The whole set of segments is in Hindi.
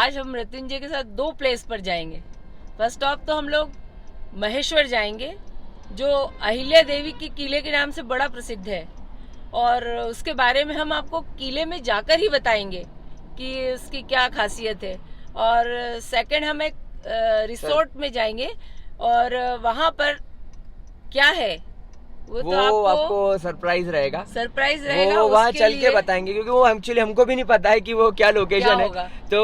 आज हम मृत्युंजय के साथ 2 प्लेस पर जाएंगे। फर्स्ट ऑफ तो हम लोग महेश्वर जाएंगे, जो अहिल्या देवी के किले के नाम से बड़ा प्रसिद्ध है, और उसके बारे में हम आपको किले में जाकर ही बताएंगे कि उसकी क्या खासियत है। और सेकंड हम एक रिसोर्ट में जाएंगे, और वहाँ पर क्या है वो तो आपको सरप्राइज रहेगा। वो वहाँ चल के बताएंगे, क्योंकि वो एक्चुअली हमको भी नहीं पता है कि वो क्या लोकेशन है। तो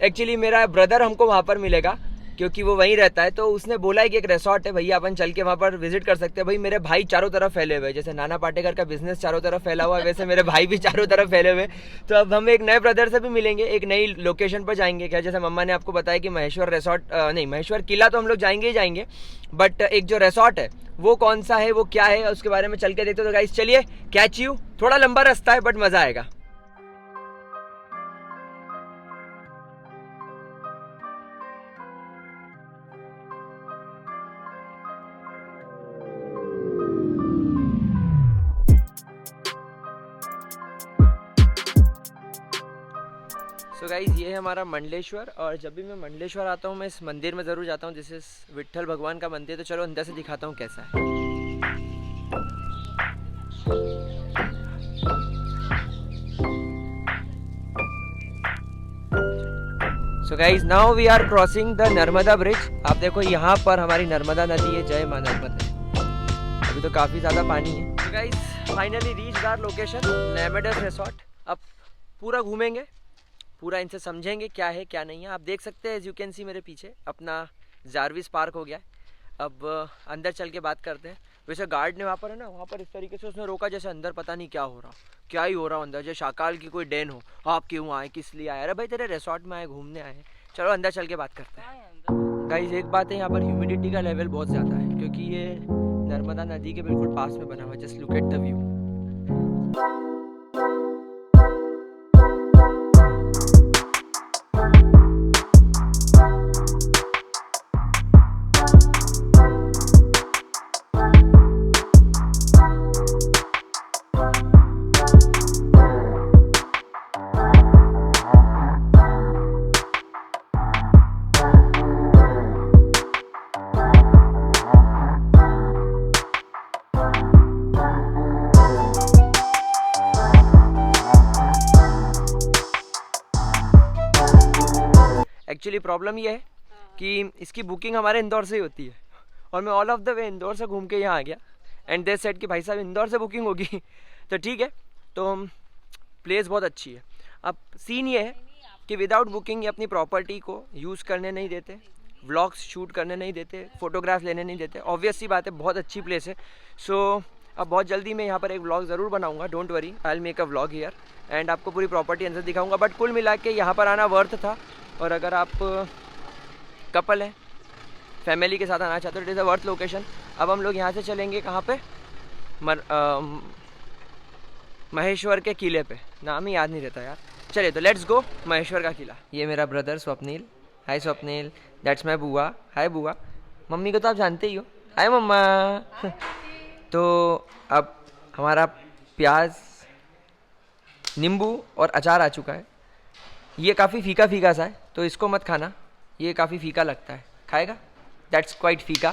एक्चुअली मेरा ब्रदर हमको वहाँ पर मिलेगा, क्योंकि वो वहीं रहता है। तो उसने बोला है कि एक रिसोर्ट है भैया, अपन चल के वहाँ पर विजिट कर सकते हैं। भाई मेरे भाई चारों तरफ फैले हुए हैं, जैसे नाना पाटेकर का बिजनेस चारों तरफ फैला हुआ है, वैसे मेरे भाई भी चारों तरफ फैले हुए हैं। तो अब हम एक नए ब्रदर से भी मिलेंगे, एक नई लोकेशन पर जाएंगे। क्या जैसे मम्मा ने आपको बताया कि महेश्वर रिसोर्ट नहीं, महेश्वर किला तो हम लोग जाएंगे ही जाएंगे, बट एक जो रिसोर्ट है वो कौन सा है, वो क्या है, उसके बारे में चल के देखते। तो गाइस चलिए, कैच यू। थोड़ा लंबा रास्ता है बट मजा आएगा। तो गाइस ये है हमारा मंडलेश्वर, और जब भी मैं मंडलेश्वर आता हूँ मैं इस मंदिर में ज़रूर जाता हूँ, जिसे विट्ठल भगवान का मंदिर। तो चलो अंदर से दिखाता हूँ कैसा है। So guys now we are crossing the Narmada bridge. आप देखो यहाँ पर हमारी नर्मदा नदी है, जय मां नर्मदा। अभी तो काफ़ी ज़्यादा पानी है। तो guys finally reach our location, नैमेडस रिसोर्ट। अब पूरा घूमेंगे, पूरा इनसे समझेंगे क्या है क्या नहीं है। आप देख सकते हैं, एज यू कैन सी मेरे पीछे अपना जारविस पार्क हो गया है। अब अंदर चल के बात करते हैं। वैसे गार्ड ने वहाँ पर है ना, वहाँ पर इस तरीके से उसने रोका जैसे अंदर पता नहीं क्या हो रहा, क्या ही हो रहा अंदर, जैसे शाकाल की कोई डेन हो। आप क्यों आए, किस लिए आए? अरे भाई तेरे रिसोर्ट में आए, घूमने आए। चलो अंदर चल के बात करते हैं। गाइस एक बात है, यहाँ पर ह्यूमिडिटी का लेवल बहुत ज़्यादा है, क्योंकि ये नर्मदा नदी के बिल्कुल पास में बना हुआ है। Just look at the view. Actually problem ये है कि इसकी बुकिंग हमारे इंदौर से ही होती है, और मैं all of the way Indore से घूम के यहाँ आ गया, एंड दे सेड कि भाई साहब इंदौर से बुकिंग होगी। तो ठीक है, तो प्लेस बहुत अच्छी है। अब सीन ये है कि विदाउट बुकिंग ये अपनी प्रॉपर्टी को यूज़ करने नहीं देते, व्लॉग्स शूट करने नहीं देते, फोटोग्राफ लेने नहीं देते। ऑब्वियस सी बात है, बहुत अच्छी प्लेस है। सो अब बहुत जल्दी मैं यहाँ पर एक व्लॉग ज़रूर बनाऊँगा, don't worry, I will make a vlog here, and आपको पूरी प्रॉपर्टी अंदर दिखाऊँगा। बट कुल मिला के यहाँ पर आना वर्थ था, और अगर आप कपल हैं, फैमिली के साथ आना चाहते हो, it is a worth location. अब हम लोग यहाँ से चलेंगे कहाँ पे, महेश्वर के किले पे। नाम ही याद नहीं रहता यार। चलिए तो लेट्स गो महेश्वर का किला। ये मेरा brother Swapnil. Hi Swapnil, that's my बुआ। हाय बुआ। मम्मी को तो आप जानते ही हो। हाय मम्मा। तो अब हमारा प्याज, नींबू और अचार आ चुका है। ये काफ़ी फीका फीका सा है, तो इसको मत खाना, ये काफ़ी फीका लगता है। खाएगा? दैट्स क्वाइट फीका।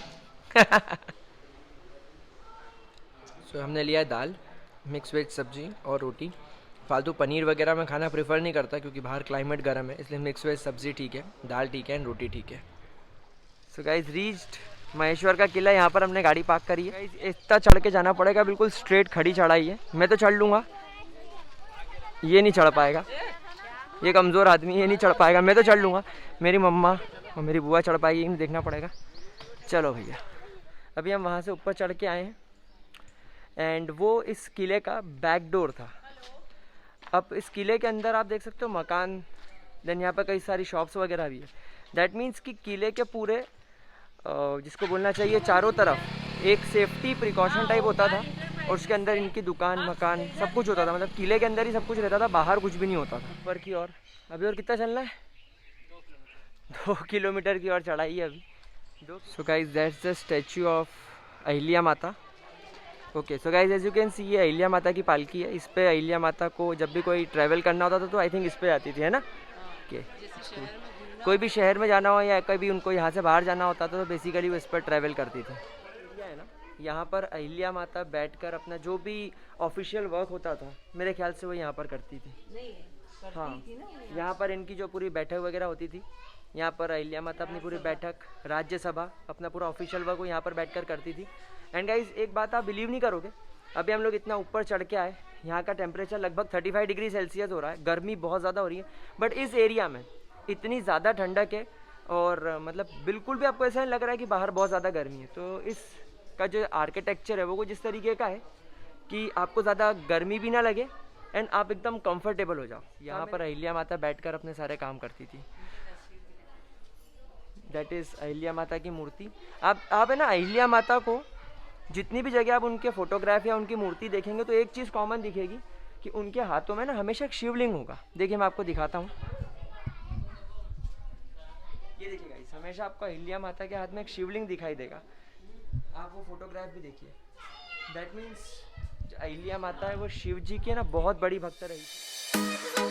सो हमने लिया है दाल, मिक्स वेज सब्जी और रोटी। फालतू पनीर वगैरह मैं खाना प्रेफर नहीं करता, क्योंकि बाहर क्लाइमेट गर्म है, इसलिए मिक्स वेज सब्जी ठीक है, दाल ठीक है, एंड रोटी ठीक है। सो गाइस रीच्ड महेश्वर का किला। यहाँ पर हमने गाड़ी पार्क करी है। इतना चढ़ के जाना पड़ेगा, बिल्कुल स्ट्रेट खड़ी चढ़ाई है। मैं तो चढ़ लूँगा, ये नहीं चढ़ पाएगा, ये कमज़ोर आदमी, ये नहीं चढ़ पाएगा। मैं तो चढ़ लूँगा, मेरी मम्मा और मेरी बुआ चढ़ पाएगी, नहीं देखना पड़ेगा। चलो भैया, अभी हम वहाँ से ऊपर चढ़ के आए हैं, एंड वो इस किले का बैक डोर था। अब इस किले के अंदर आप देख सकते हो मकान, देन यहाँ पर कई सारी शॉप्स वगैरह भी है। दैट मीन्स कि किले के पूरे जिसको बोलना चाहिए चारों तरफ एक सेफ्टी प्रिकॉशन टाइप होता था, और उसके अंदर इनकी दुकान मकान सब कुछ होता था। मतलब किले के अंदर ही सब कुछ रहता था, बाहर कुछ भी नहीं होता था। ऊपर की ओर अभी और कितना चलना है? 2 किलोमीटर की ओर चढ़ाई है अभी। So guys that's the statue of Ahilya Mata. Okay so guys as you can see, ये अहिल्या माता की पालकी है। इस पे अहिल्या माता को जब भी कोई ट्रैवल करना होता था तो आई थिंक इस पे आती थी, है ना? ओके, कोई भी शहर में जाना हो या कभी उनको यहाँ से बाहर जाना होता था तो बेसिकली वो इस पर ट्रैवल करती थी। यह है ना, यहाँ पर अहिल्या माता बैठकर अपना जो भी ऑफिशियल वर्क होता था मेरे ख्याल से वो यहाँ पर करती थी। हाँ, यहाँ पर इनकी जो पूरी बैठक वगैरह होती थी, यहाँ पर अहिल्या माता अपनी पूरी बैठक, राज्यसभा, अपना पूरा ऑफिशियल वर्क वो यहाँ पर बैठकर करती थी। एंड गाइस एक बात आप बिलीव नहीं करोगे, अभी हम लोग इतना ऊपर चढ़ के आए, यहाँ का टेम्परेचर लगभग 35 डिग्री सेल्सियस हो रहा है, गर्मी बहुत ज़्यादा हो रही है, बट इस एरिया में इतनी ज़्यादा ठंडक है और मतलब बिल्कुल भी आपको ऐसा नहीं लग रहा है कि बाहर बहुत ज़्यादा गर्मी है। तो इसका जो आर्किटेक्चर है वो कुछ इस तरीके का है कि आपको ज़्यादा गर्मी भी ना लगे एंड आप एकदम कंफर्टेबल हो जाओ। यहाँ पर अहिल्या माता बैठकर अपने सारे काम करती थी। दैट इज़ अहिल्या माता की मूर्ति। आप है ना, अहिल्या माता को जितनी भी जगह आप उनके फोटोग्राफ या उनकी मूर्ति देखेंगे तो एक चीज़ कॉमन दिखेगी कि उनके हाथों में ना हमेशा एक शिवलिंग होगा। देखिए मैं आपको दिखाता हूँ, ये देखिए गाइस, हमेशा आपको अहिल्या माता के हाथ में एक शिवलिंग दिखाई देगा। आप वो फोटोग्राफ भी देखिए, दैट मीन्स जो अहिल्या माता है वो शिव जी की ना बहुत बड़ी भक्त रही।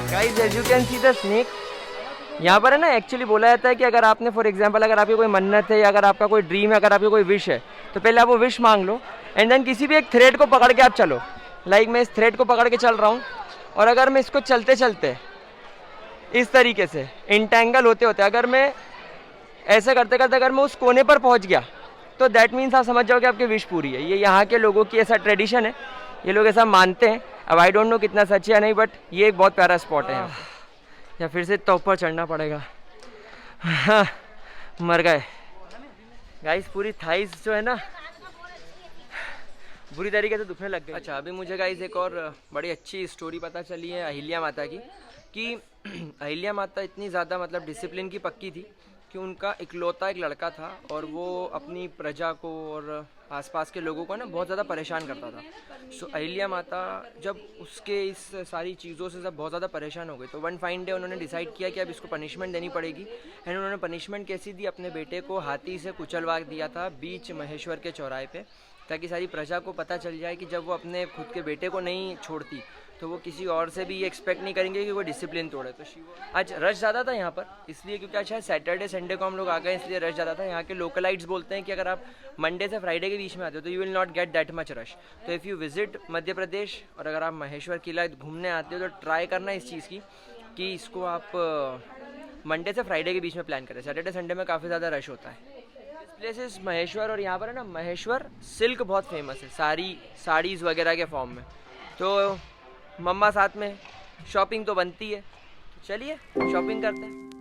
Guys as you can see the snake, यहाँ पर है ना एक्चुअली बोला जाता है कि अगर आपने फॉर एग्जांपल अगर आपकी कोई मन्नत है या अगर आपका कोई ड्रीम है, अगर आपकी कोई विश है तो पहले आप वो विश मांग लो एंड देन किसी भी एक थ्रेड को पकड़ के आप चलो। लाइक मैं इस थ्रेड को पकड़ के चल रहा हूँ और अगर मैं इसको चलते चलते इस तरीके से इंटेंगल होते होते अगर मैं ऐसे करते करते अगर मैं उस कोने पर पहुँच गया तो दैट मीन्स आप समझ जाओ कि आपकी विश पूरी है। ये यहाँ के लोगों की ऐसा ट्रेडिशन है, ये लोग ऐसा मानते हैं। अब आई डोंट नो कितना सच है नहीं, बट ये एक बहुत प्यारा स्पॉट है यहाँ। या फिर से इतना ऊपर चढ़ना पड़ेगा। हाँ, मर गए गाइस, पूरी थाइस जो है ना बुरी तरीके से दुखने लग गई। अच्छा, अभी मुझे गाइस एक और बड़ी अच्छी स्टोरी पता चली है अहिल्या माता की, कि अहिल्या माता इतनी ज़्यादा मतलब डिसिप्लिन की पक्की थी कि उनका इकलौता एक लड़का था और वो अपनी प्रजा को और आसपास के लोगों को ना बहुत ज़्यादा परेशान करता था। सो अहिल्या माता जब उसके इस सारी चीज़ों से सब बहुत ज़्यादा परेशान हो गई तो वन फाइन डे उन्होंने डिसाइड किया कि अब इसको पनिशमेंट देनी पड़ेगी। एंड उन्होंने पनिशमेंट कैसी दी, अपने बेटे को हाथी से कुचलवा दिया था बीच महेश्वर के चौराहे पे, ताकि सारी प्रजा को पता चल जाए कि जब वो अपने खुद के बेटे को नहीं छोड़ती तो वो किसी और से भी ये एक्सपेक्ट नहीं करेंगे कि वो डिसिप्लिन तोड़े। तो आज रश ज़्यादा था यहाँ पर, इसलिए क्योंकि आज शायद सैटरडे संडे को हम लोग आ गए इसलिए रश ज़्यादा था। यहाँ के लोकलाइट्स बोलते हैं कि अगर आप मंडे से फ्राइडे के बीच में आते हो तो you will not get that much rush. तो if you visit Madhya Pradesh और अगर आप महेश्वर किला घूमने आते हो तो ट्राई करना इस चीज़ की कि इसको आप मंडे से फ्राइडे के बीच में प्लान करें। सैटरडे संडे में काफ़ी ज़्यादा रश होता है। प्लेस इज महेश्वर और यहाँ पर है ना महेश्वर सिल्क बहुत फेमस है, साड़ीज़ वगैरह के फॉर्म में। तो मम्मा साथ में शॉपिंग तो बनती है, चलिए शॉपिंग करते हैं।